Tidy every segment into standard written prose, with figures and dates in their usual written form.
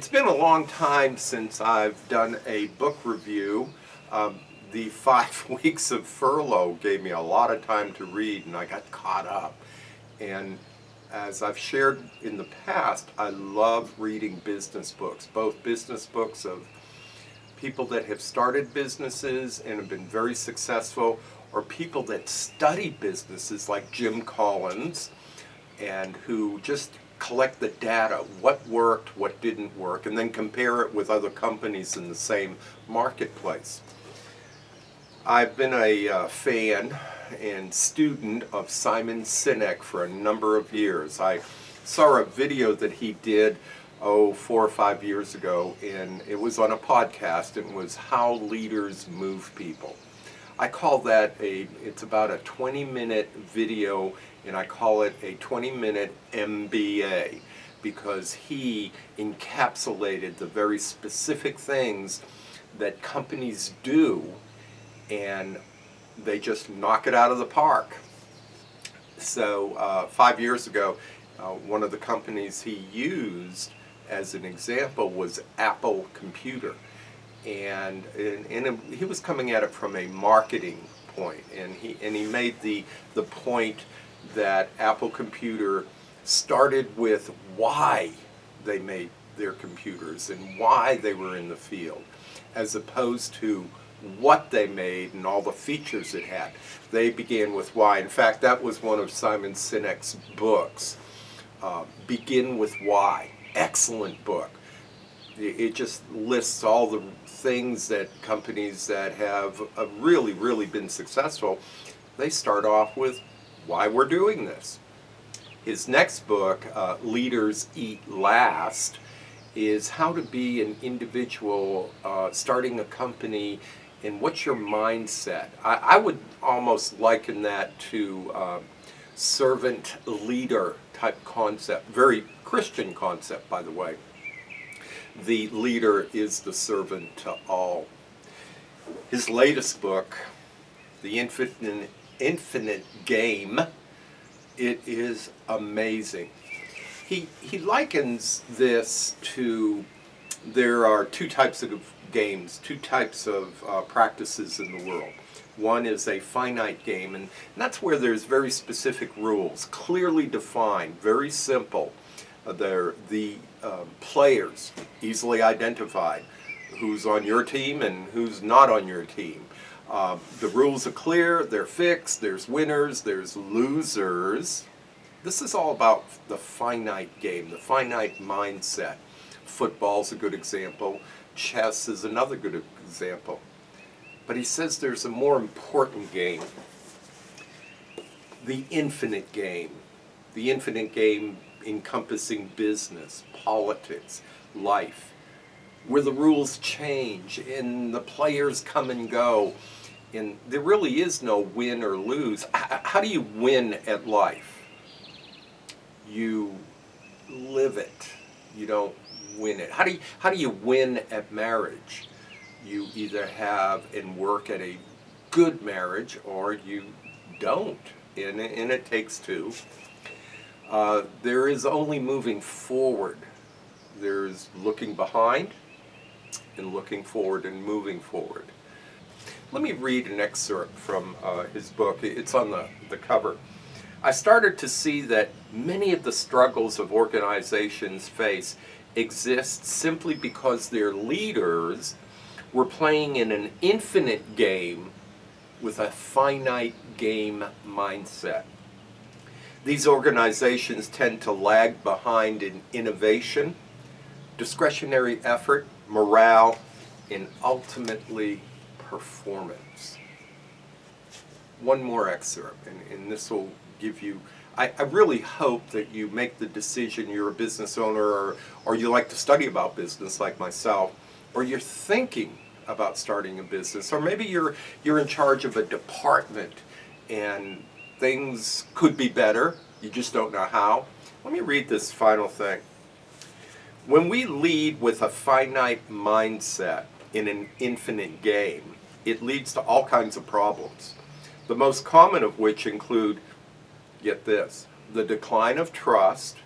It's been a long time since I've done a book review. The 5 weeks of furlough gave me a lot of time to read, and I got caught up. And as I've shared in the past, I love reading business books, both business books of people that have started businesses and have been very successful, or people that study businesses like Jim Collins, and who just collect the data, what worked, what didn't work, and then compare it with other companies in the same marketplace. I've been a fan and student of Simon Sinek for a number of years. I saw a video that he did 4 or 5 years ago, and it was on a podcast, and it was How Leaders Move People. I call that it's about a 20-minute video, and I call it a 20-minute MBA, because he encapsulated the very specific things that companies do, and they just knock it out of the park. So 5 years ago, one of the companies he used as an example was Apple Computer. And he was coming at it from a marketing point, and he made the point that Apple Computer started with why they made their computers and why they were in the field, as opposed to what they made and all the features it had. They began with why. In fact, that was one of Simon Sinek's books, Begin with Why. Excellent book. It just lists all the things that companies that have really been successful, they start off with why we're doing this. His next book, Leaders Eat Last, is how to be an individual starting a company, and what's your mindset. I would almost liken that to servant leader type concept, very Christian concept, by the way. The leader is the servant to all. His latest book, The Infinite Game, it is amazing. He likens this to, there are two types of games, two types of practices in the world. One is a finite game, and that's where there's very specific rules, clearly defined, very simple. They're the players, easily identified, who's on your team and who's not on your team. The rules are clear, they're fixed, there's winners, there's losers. This is all about the finite game, the finite mindset. Football's a good example, chess is another good example. But he says there's a more important game, the infinite game. The infinite game encompassing business, politics, life, where the rules change and the players come and go, and there really is no win or lose. How do you win at life? You live it. You don't win it. How do you win at marriage? You either have and work at a good marriage, or you don't, and it takes two. There is only moving forward. There's looking behind and looking forward and moving forward. Let me read an excerpt from his book. It's on the cover. I started to see that many of the struggles of organizations face exist simply because their leaders were playing in an infinite game with a finite game mindset. These organizations tend to lag behind in innovation, discretionary effort, morale, and ultimately performance. One more excerpt, and this will give you, I really hope that you make the decision, you're a business owner, or you like to study about business like myself, or you're thinking about starting a business, or maybe you're in charge of a department and things could be better, you just don't know how. Let me read this final thing. When we lead with a finite mindset in an infinite game, it leads to all kinds of problems. The most common of which include, get this, the decline of trust,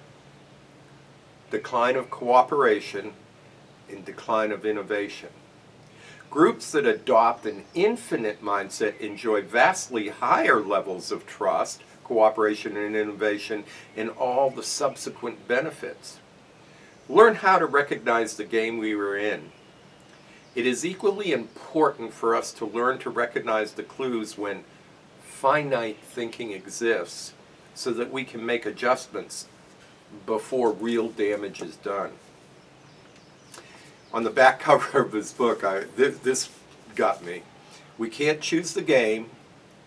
decline of cooperation, and decline of innovation. Groups that adopt an infinite mindset enjoy vastly higher levels of trust, cooperation, and innovation, and all the subsequent benefits. Learn how to recognize the game we were in. It is equally important for us to learn to recognize the clues when finite thinking exists so that we can make adjustments before real damage is done. On the back cover of his book, this got me. We can't choose the game.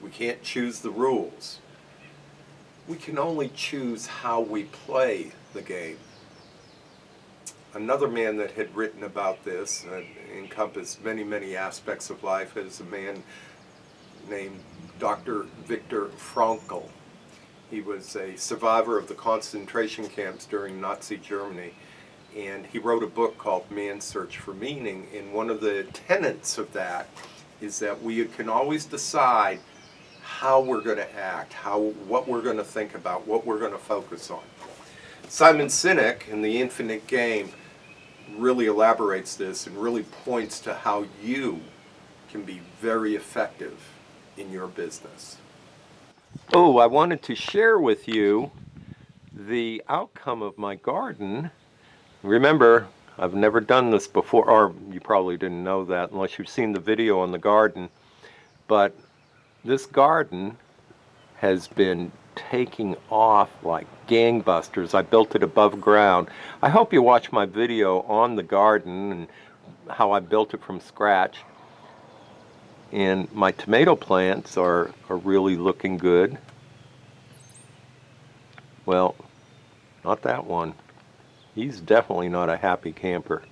We can't choose the rules. We can only choose how we play the game. Another man that had written about this and encompassed many, many aspects of life is a man named Dr. Viktor Frankl. He was a survivor of the concentration camps during Nazi Germany, and he wrote a book called Man's Search for Meaning, and one of the tenets of that is that we can always decide how we're going to act, what we're going to think about, what we're going to focus on. Simon Sinek in The Infinite Game really elaborates this and really points to how you can be very effective in your business. Oh, I wanted to share with you the outcome of my garden. Remember, I've never done this before, or you probably didn't know that unless you've seen the video on the garden, but this garden has been taking off like gangbusters. I built it above ground. I hope you watch my video on the garden and how I built it from scratch. And my tomato plants are really looking good. Well, not that one. He's definitely not a happy camper.